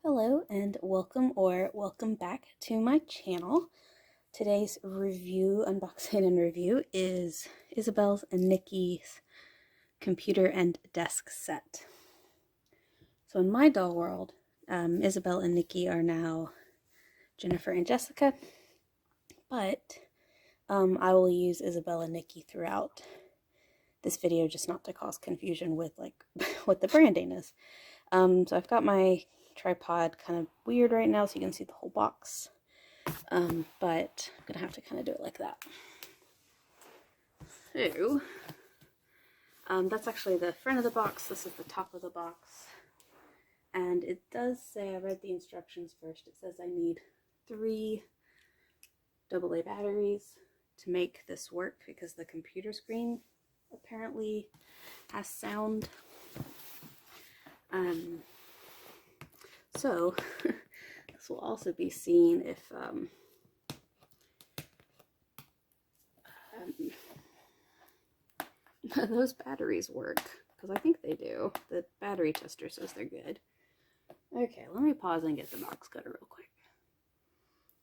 Hello and welcome back to my channel. Today's unboxing and review is Isabel's and Nicki's computer and desk set. So in my doll world, Isabel and Nicki are now Jennifer and Jessica, but I will use Isabel and Nicki throughout this video just not to cause confusion with like what the branding is. So I've got my tripod kind of weird right now so you can see the whole box, but I'm gonna have to kind of do it like that. So that's actually the front of the box. This is the top of the box, and it does say, I read the instructions first, it says I need 3 AA batteries to make this work because the computer screen apparently has sound. So this will also be seen if those batteries work, because I think they do. The battery tester says they're good. Okay, let me pause and get the box cutter real quick.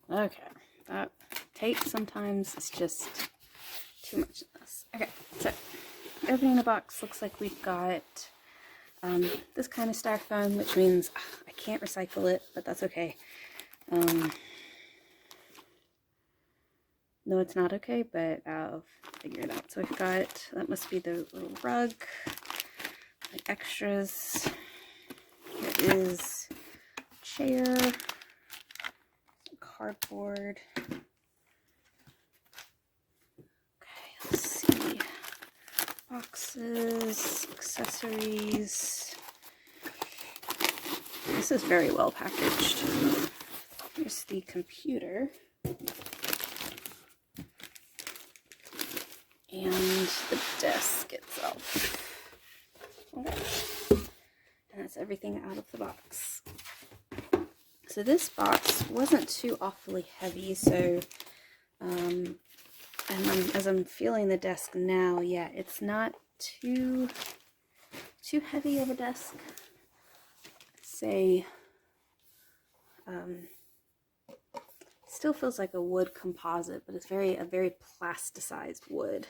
Okay, that tape sometimes is just too much of this. Okay, so opening the box, looks like we've got this kind of styrofoam, which means I can't recycle it, but that's okay. No, it's not okay, but I'll figure it out. So we've got, that must be the little rug, the extras. Here is a chair, some cardboard. Okay, let's see. Boxes, accessories. This is very well packaged. Here's the computer. And the desk itself. Okay. And that's everything out of the box. So this box wasn't too awfully heavy, so and as I'm feeling the desk now, yeah, it's not too heavy of a desk. Say still feels like a wood composite, but it's a very plasticized wood.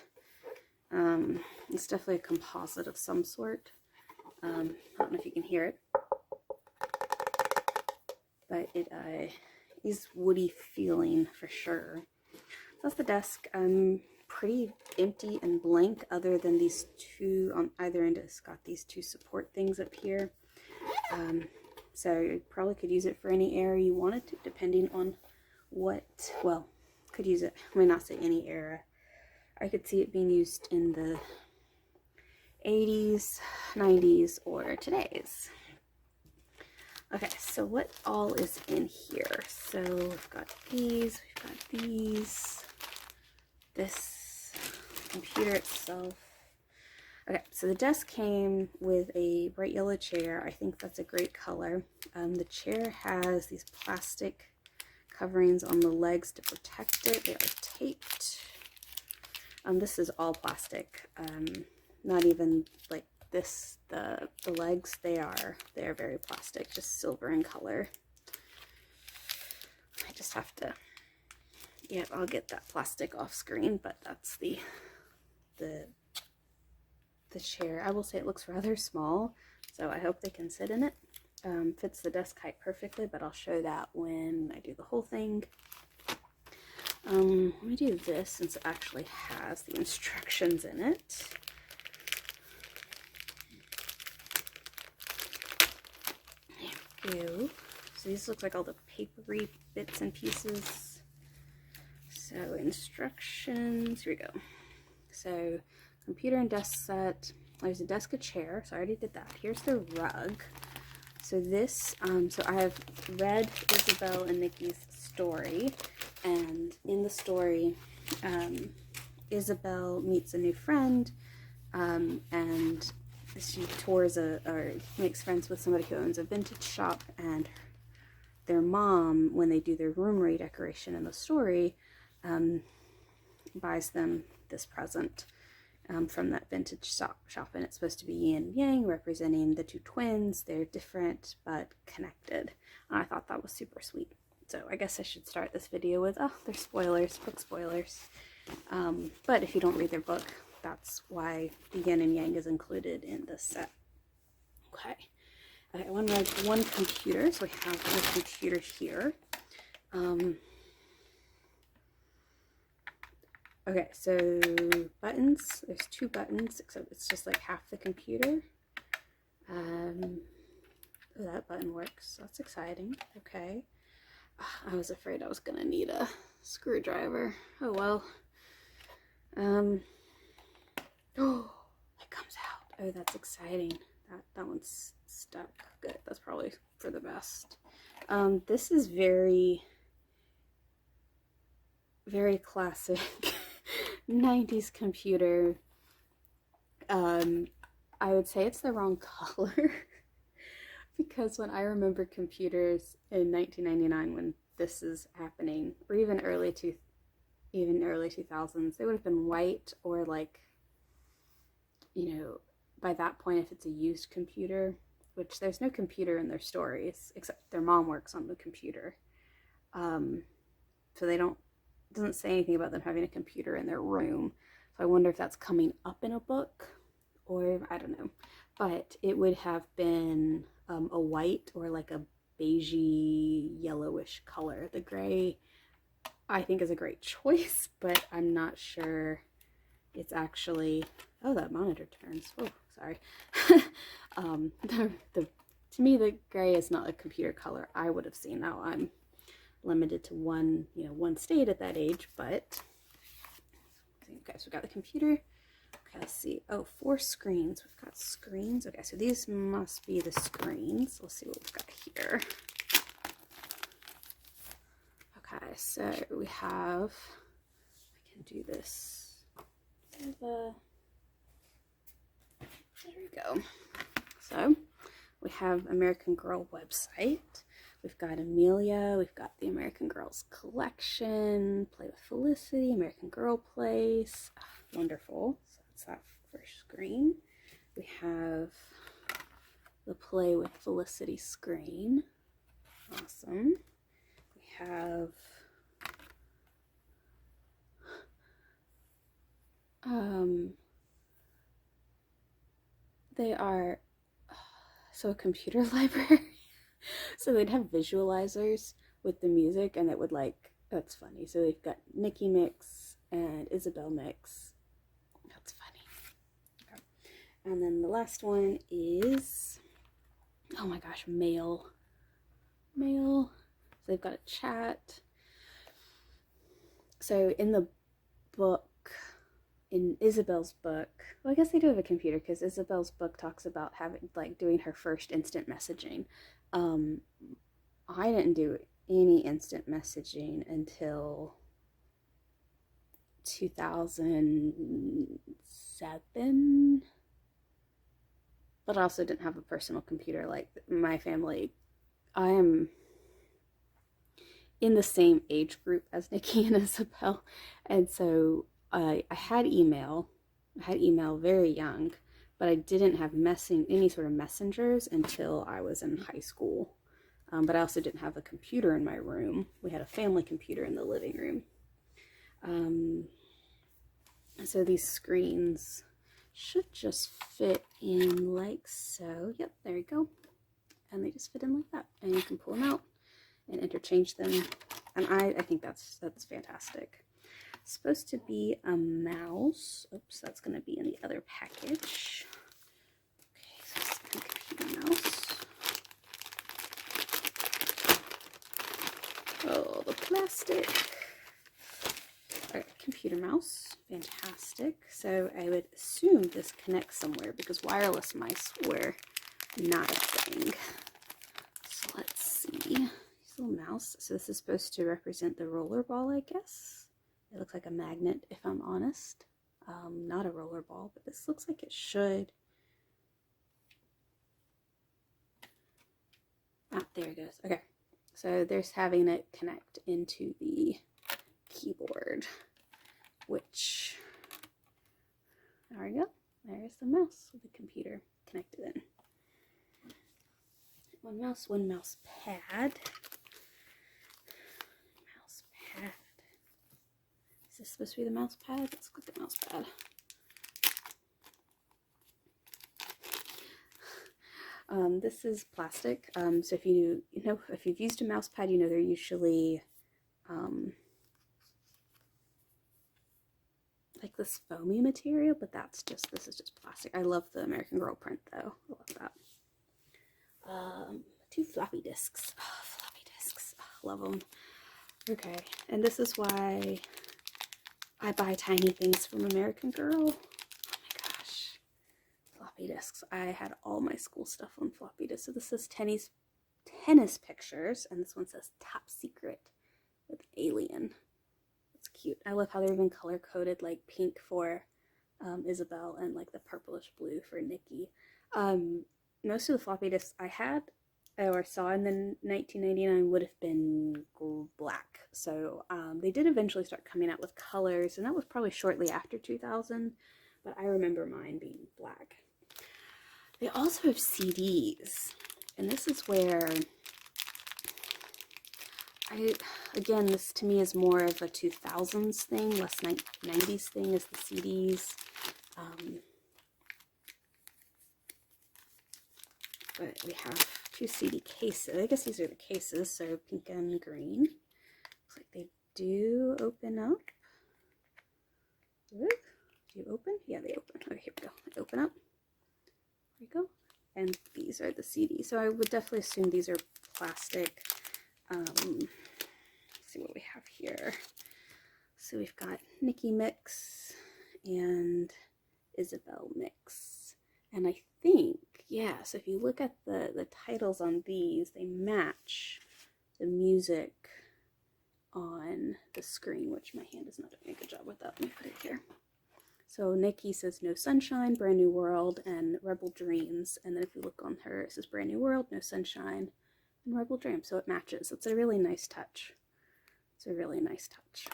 It's definitely a composite of some sort. I don't know if you can hear it, but it is woody feeling for sure. That's the desk. Pretty empty and blank other than these two on either end. It's got these 2 support things up here. So you probably could use it for any era you wanted to, depending on what, well, could use it, I may not say any era. I could see it being used in the 80s, 90s, or today's. Okay, so what all is in here? So we've got these, this computer itself. Okay, so the desk came with a bright yellow chair. I think that's a great color. The chair has these plastic coverings on the legs to protect it. They are taped. This is all plastic. Not even like this, the legs, they are very plastic, just silver in color. I just have to, yeah, I'll get that plastic off screen, but that's the chair. I will say it looks rather small, so I hope they can sit in it. Fits the desk height perfectly, but I'll show that when I do the whole thing. Let me do this since it actually has the instructions in it. There we go. So these look like all the papery bits and pieces. So instructions, here we go. So computer and desk set. There's a desk, a chair, so I already did that. Here's the rug. So this, so I have read Isabel and Nicki's story, and in the story, Isabel meets a new friend, and she tours or makes friends with somebody who owns a vintage shop, and their mom, when they do their room redecoration in the story, buys them this present. from that vintage shop, and it's supposed to be yin and yang, representing the two twins. They're different but connected. And I thought that was super sweet. So I guess I should start this video with, oh, there's spoilers, book spoilers. But if you don't read their book, that's why the yin and yang is included in this set. Okay. I want to write one computer, so we have the computer here. Okay, so buttons, there's 2 buttons, except it's just like half the computer. Oh, that button works, that's exciting. Okay. I was afraid I was gonna need a screwdriver. Oh well. Oh, it comes out. Oh, that's exciting. That one's stuck. Good, that's probably for the best. This is very, very classic 90s computer. I would say it's the wrong color because when I remember computers in 1999, when this is happening, or even early 2000s, they would have been white, or like, you know, by that point, if it's a used computer, which there's no computer in their stories except their mom works on the computer, so it doesn't say anything about them having a computer in their room. So I wonder if that's coming up in a book, or I don't know. But it would have been a white or like a beigey yellowish color. The gray, I think, is a great choice, but I'm not sure it's actually, oh, that monitor turns. Oh, sorry. To me, the gray is not a computer color I would have seen. Now I'm limited to one state at that age, but okay, so we've got the computer. Okay, let's see. Oh, 4 screens. We've got screens. Okay, so these must be the screens. Let's see what we've got here. Okay, so we have, I can do this. There we go. So we have American Girl website. We've got Amelia, we've got the American Girls collection, Play with Felicity, American Girl Place. Oh, wonderful. So that's that first screen. We have the Play with Felicity screen. Awesome. We have they are so a computer library. So they'd have visualizers with the music, and it would, like, that's funny. So they've got Nicki mix and Isabel mix. That's funny. Okay. And then the last one is, oh my gosh, mail. So they've got a chat. So in the book, in Isabel's book, well, I guess they do have a computer, because Isabel's book talks about having, like, doing her first instant messaging. I didn't do any instant messaging until 2007, but I also didn't have a personal computer like my family. I am in the same age group as Nicki and Isabel, and so I had email very young, but I didn't have any sort of messengers until I was in high school. But I also didn't have a computer in my room. We had a family computer in the living room. So these screens should just fit in like so. Yep, there you go. And they just fit in like that. And you can pull them out and interchange them. And I think that's fantastic. It's supposed to be a mouse. Oops, that's going to be in the other package. Okay, so it's a computer mouse. Oh, the plastic. All right, computer mouse. Fantastic. So I would assume this connects somewhere because wireless mice were not a thing. So let's see. This little mouse. So this is supposed to represent the roller ball, I guess. It looks like a magnet, if I'm honest. Not a roller ball, but this looks like it should. Ah, there it goes. Okay. So there's having it connect into the keyboard, which There we go. There's the mouse with the computer connected in. One mouse pad. Mouse pad. Is this supposed to be the mouse pad? Let's click the mouse pad. This is plastic. So if if you've used a mouse pad, you know they're usually like this foamy material, but this is just plastic. I love the American Girl print though. I love that. 2 floppy disks. Oh, floppy disks. Oh, love them. Okay, and this is why I buy tiny things from American Girl. Oh my gosh. Floppy disks. I had all my school stuff on floppy disks. So this says tennis pictures, and this one says top secret with alien. It's cute. I love how they're even color coded, like pink for Isabel and like the purplish blue for Nicki. Most of the floppy disks I had or saw in the 1999 would have been black. So they did eventually start coming out with colors, and that was probably shortly after 2000, but I remember mine being black. They also have CDs, and this is where again, this to me is more of a 2000s thing, less 90s thing is the CDs. But we have 2 CD cases. I guess these are the cases, so pink and green. Looks like they do open up. Do you open? Yeah, they open. Okay, here we go. They open up. There we go. And these are the CDs. So I would definitely assume these are plastic. Let's see what we have here. So we've got Nicki mix and Isabel mix. And I think, yeah, so if you look at the titles on these, they match the music on the screen, which my hand is not doing a good job with that. Let me put it here. So Nicki says No Sunshine, Brand New World, and Rebel Dreams. And then if you look on her, it says Brand New World, No Sunshine, and Rebel Dreams. So it matches. It's a really nice touch. It's a really nice touch.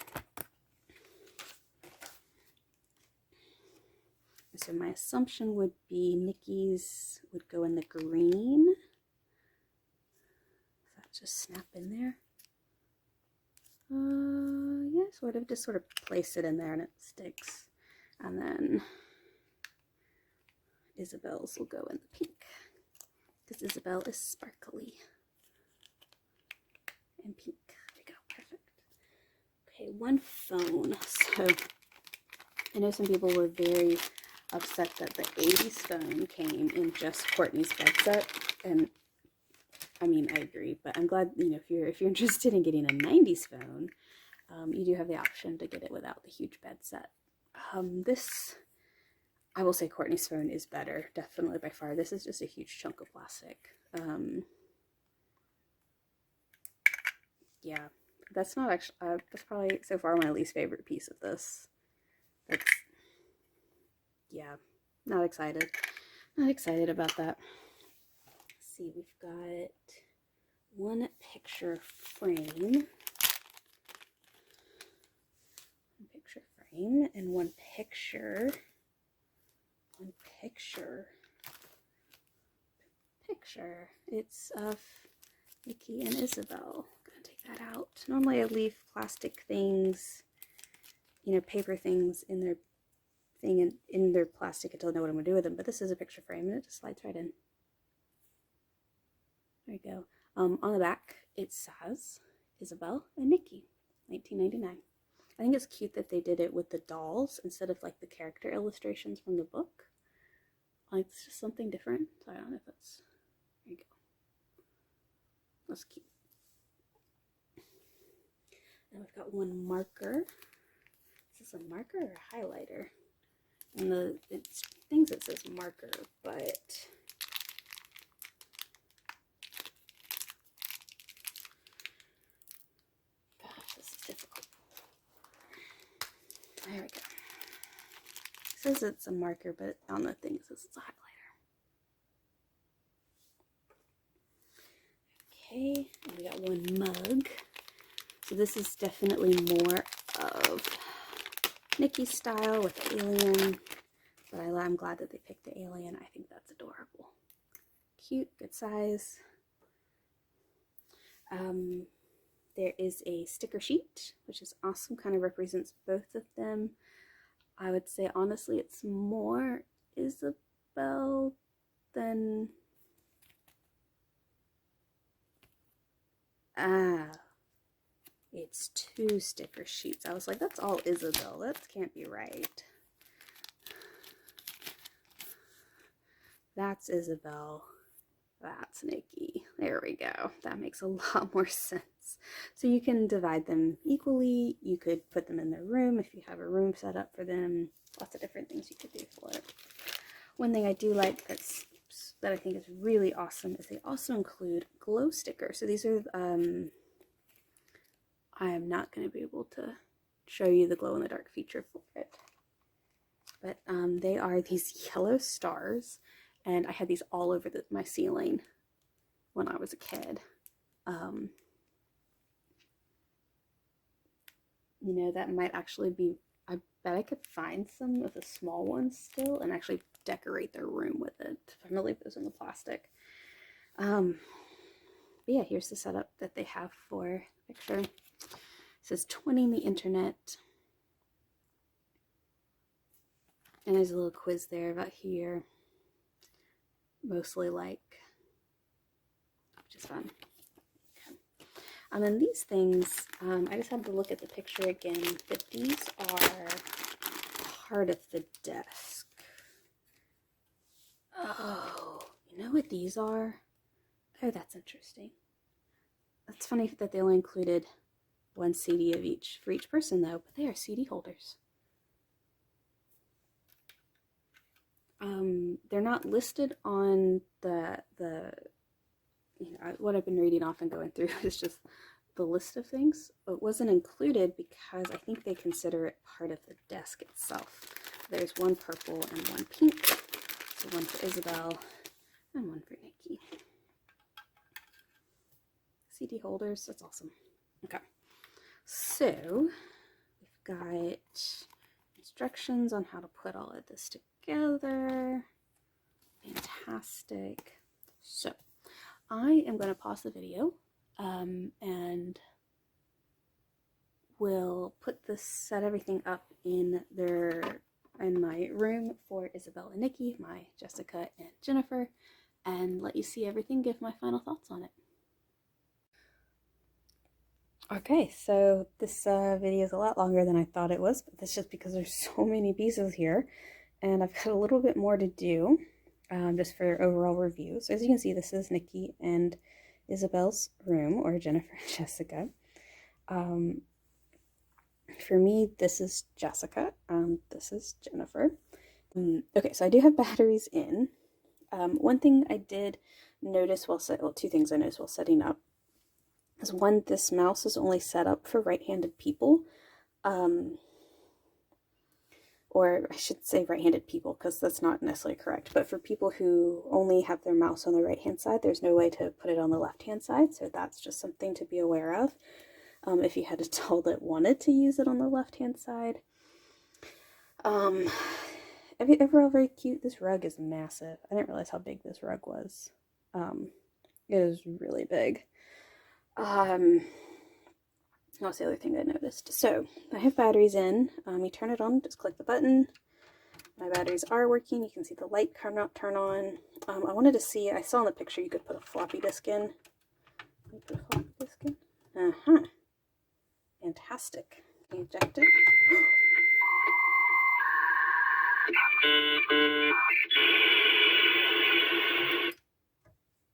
So my assumption would be Nicki's would go in the green. Does that just snap in there? Yeah, sort of. Just sort of place it in there and it sticks. And then Isabel's will go in the pink, because Isabel is sparkly and pink. There we go, perfect. Okay, one phone. So I know some people were very upset that the 80s phone came in just Courtney's bed set, and I mean, I agree, but I'm glad, you know, if you're interested in getting a 90s phone, you do have the option to get it without the huge bed set. This, I will say Courtney's phone is better, definitely by far. This is just a huge chunk of plastic. Yeah, that's not actually, that's probably so far my least favorite piece of this. That's, yeah, not excited. Not excited about that. Let's see, we've got one picture frame. And one picture. It's of Nicki and Isabel. I'm gonna take that out. Normally I leave plastic things, you know, paper things in their thing and in their plastic until I know what I'm gonna do with them. But this is a picture frame and it just slides right in. There you go. On the back it says Isabel and Nicki, 1999. I think it's cute that they did it with the dolls instead of like the character illustrations from the book. Like, it's just something different. So I don't know if that's, there you go. That's cute. And we've got one marker. Is this a marker or a highlighter? And it thinks it says marker, but gosh, this is difficult. There we go. It says it's a marker, but on the thing it says it's a highlighter. Okay, and we got one mug. So this is definitely more of Nicki's style with the alien, but I'm glad that they picked the alien. I think that's adorable. Cute, good size. There is a sticker sheet, which is awesome, kind of represents both of them. I would say, honestly, it's more Isabel than... it's 2 sticker sheets. I was like, that's all Isabel. That can't be right. That's Isabel. That's Nicki. There we go. That makes a lot more sense. So you can divide them equally. You could put them in their room if you have a room set up for them. Lots of different things you could do for it. One thing I do like that I think is really awesome is they also include glow stickers. So these are, I am not going to be able to show you the glow in the dark feature for it. But they are these yellow stars. And I had these all over my ceiling when I was a kid. You know, that might actually be, I bet I could find some of the small ones still and actually decorate their room with it. If I'm gonna leave those in the plastic. But yeah, here's the setup that they have for the picture. It says 20 the internet. And there's a little quiz there about here. Mostly like, which is fun. Okay. And then these things, I just had to look at the picture again, but these are part of the desk. Oh, you know what these are? Oh, that's interesting. That's funny that they only included 1 CD of each for each person though, but they are CD holders. They're not listed on the you know, what I've been reading off and going through is just the list of things. It wasn't included because I think they consider it part of the desk itself. There's 1 purple and 1 pink. So 1 for Isabel and 1 for Nicki. CD holders, that's awesome. Okay, so we've got instructions on how to put all of this together. Fantastic. So I am going to pause the video and we'll set everything up in my room for Isabel and Nicki, my Jessica and Jennifer, and let you see everything, give my final thoughts on it. Okay, so this video is a lot longer than I thought it was, but that's just because there's so many pieces here, and I've got a little bit more to do, just for overall review. So as you can see, this is Nicki and Isabel's room, or Jennifer and Jessica. For me, this is Jessica, this is Jennifer. Okay, so I do have batteries in. One thing I did notice well, 2 things I noticed while setting up is 1, this mouse is only set up for right-handed people, or I should say right-handed people because that's not necessarily correct, but for people who only have their mouse on the right-hand side, there's no way to put it on the left-hand side, so that's just something to be aware of. If you had a doll that wanted to use it on the left-hand side. Overall very cute. This rug is massive. I didn't realize how big this rug was. It is really big. That's the other thing I noticed. So I have batteries in. You turn it on, just click the button. My batteries are working. You can see the light turn on. I wanted to see, I saw in the picture you could put a floppy disk in. Put a floppy disk in. Fantastic. Eject it.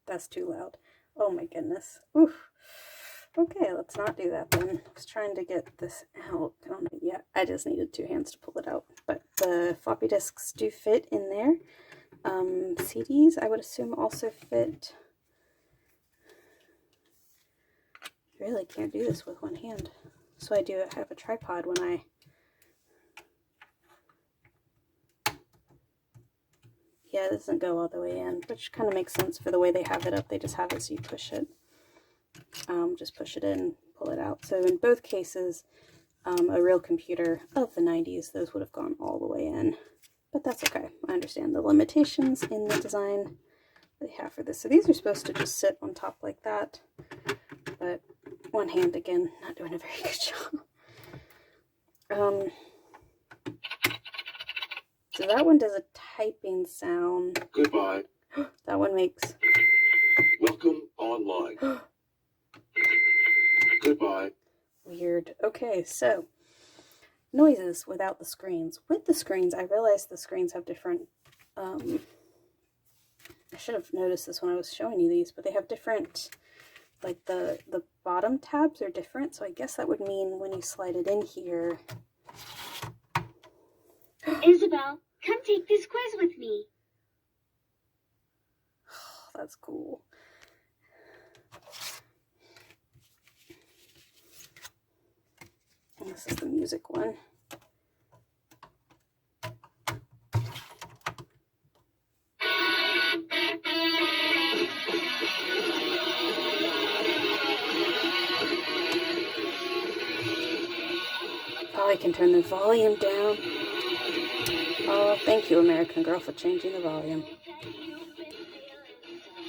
That's too loud. Oh my goodness. Oof. Okay, let's not do that then. I was trying to get this out. Yeah, I just needed 2 hands to pull it out. But the floppy disks do fit in there. CDs, I would assume, also fit. You really can't do this with 1 hand. So I do have a tripod when I... Yeah, it doesn't go all the way in, which kind of makes sense for the way they have it up. They just have it so you push it. Just push it in, pull it out. So in both cases, a real computer of the 90s, those would have gone all the way in. but that's okay. I understand the limitations in the design they have for this. So these are supposed to just sit on top like that, but one hand, again, not doing a very good job. So that one does a typing sound. Goodbye. That one makes... Welcome online. Goodbye. Weird. Okay, so noises without the screens. With the screens, I realized the screens have different... I should have noticed this when I was showing you these, but they have different... Like the bottom tabs are different, so I guess that would mean when you slide it in here... Isabel, come take this quiz with me. Oh, that's cool. And this is the music one. Oh, I can turn the volume down. Oh, thank you, American Girl, for changing the volume.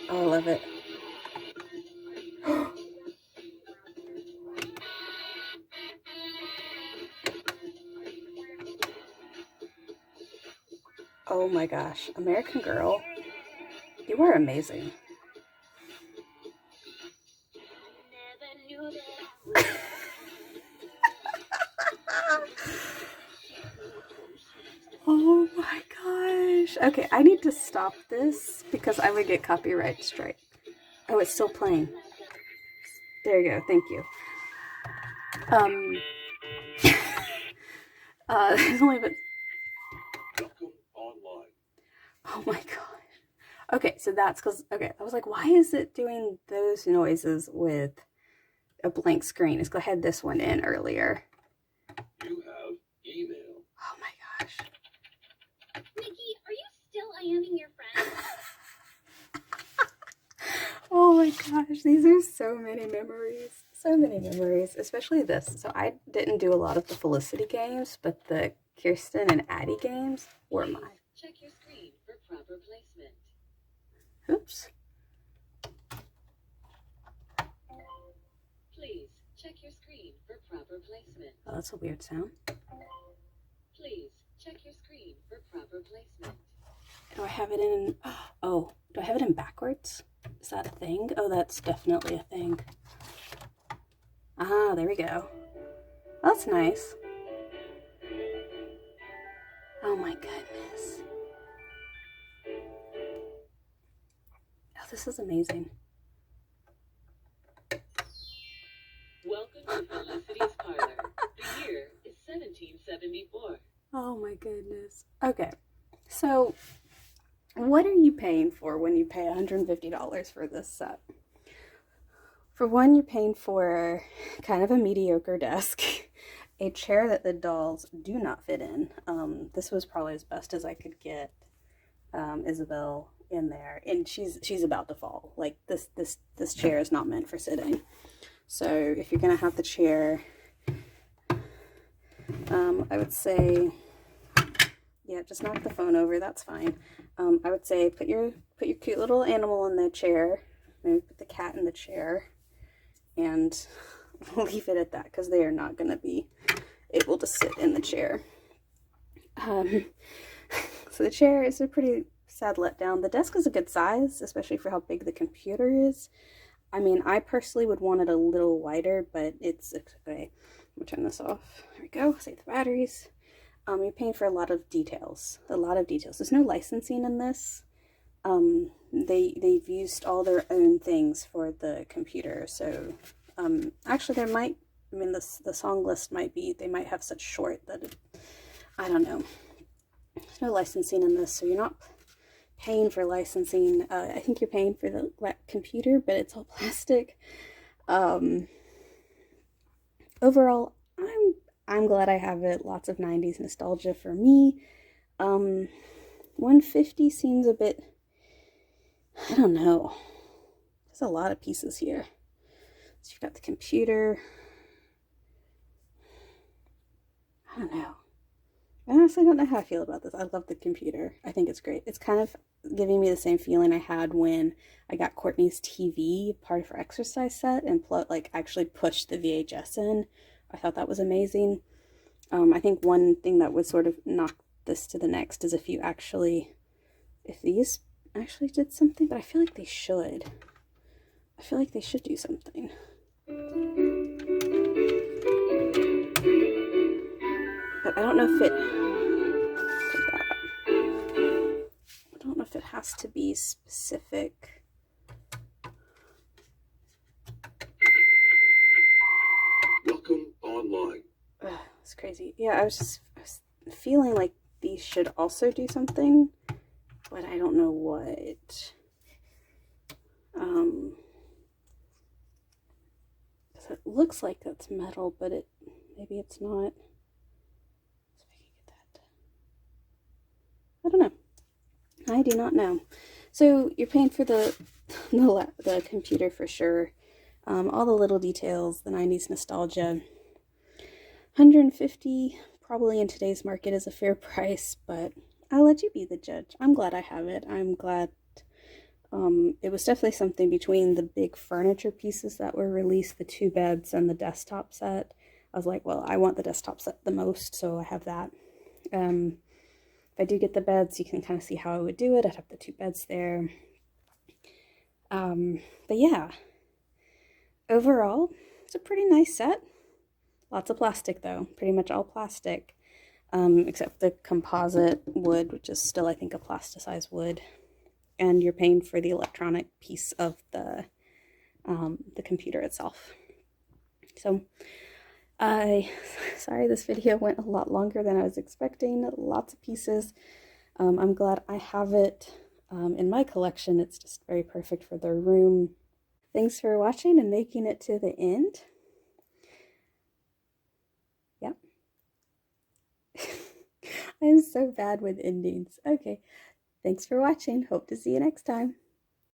Oh, I love it. Oh my gosh, American Girl, you are amazing. Oh my gosh. Okay, I need to stop this because I would get copyright strike. Oh, it's still playing. There you go. Thank you. There's only been... Welcome online. Oh my gosh. Okay, so that's because... Okay, I was like, why is it doing those noises with a blank screen? It's because I had this one in earlier. You have email. Oh my gosh. Nicki, are you still IMing your friend? Oh my gosh, these are so many memories. So many memories, especially this. So I didn't do a lot of the Felicity games, but the Kirsten and Addie games were mine. Check your screen for proper placement. Oops. Please check your screen for proper placement. Oh, that's a weird sound. Please check your screen for proper placement. Do I have it in... Oh, do I have it in backwards? Is that a thing? Oh, that's definitely a thing. Ah, there we go. That's nice. Oh my goodness. Oh, this is amazing. Welcome to Felicity's Parlor. The year is 1774. Oh my goodness. Okay, so what are you paying for when you pay $150 for this set? For one, you're paying for kind of a mediocre desk, a chair that the dolls do not fit in. This was probably as best as I could get Isabel in there, and she's about to fall. Like this chair is not meant for sitting. So if you're gonna have the chair, I would say, yeah, just knock the phone over. That's fine. I would say put your cute little animal in the chair. Maybe put the cat in the chair, and leave it at that because they are not going to be able to sit in the chair. So the chair is a pretty sad letdown. The desk is a good size, especially for how big the computer is. I mean, I personally would want it a little wider, but it's okay. Let me turn this off. There we go. Save the batteries. You're paying for a lot of details. There's no licensing in this. They've used all their own things for the computer. So, actually there might, I mean, the song list might be, they might have such short that I don't know. There's no licensing in this, so you're not paying for licensing. I think you're paying for the computer, but it's all plastic. Overall, I'm glad I have it. Lots of 90s nostalgia for me. $150 seems a bit, I don't know. There's a lot of pieces here. So you've got the computer. I don't know. I honestly don't know how I feel about this. I love the computer. I think it's great. It's kind of giving me the same feeling I had when I got Courtney's TV part of her exercise set and actually pushed the VHS in. I thought that was amazing. I think one thing that would sort of knock this to the next is if these actually did something, but I feel like they should. I feel like they should do something. But I don't know if it has to be specific. Welcome online. Ugh, it's crazy. Yeah, I was feeling like these should also do something, but I don't know what. Because it looks like that's metal, but maybe it's not. So if I can get that. I don't know. I do not know. So you're paying for the computer for sure. All the little details, the 90s nostalgia. $150 probably in today's market is a fair price, but I'll let you be the judge. I'm glad I have it. I'm glad it was definitely something between the big furniture pieces that were released, the 2 beds and the desktop set. I was like, well, I want the desktop set the most, so I have that. If I do get the beds, you can kind of see how I would do it. I'd have the 2 beds there. But yeah, overall, it's a pretty nice set. Lots of plastic though, pretty much all plastic, except the composite wood, which is still, I think, a plasticized wood. And you're paying for the electronic piece of the computer itself. So, sorry this video went a lot longer than I was expecting. Lots of pieces. I'm glad I have it in my collection. It's just very perfect for the room. Thanks for watching and making it to the end. Yep. I'm so bad with endings. Okay. Thanks for watching. Hope to see you next time.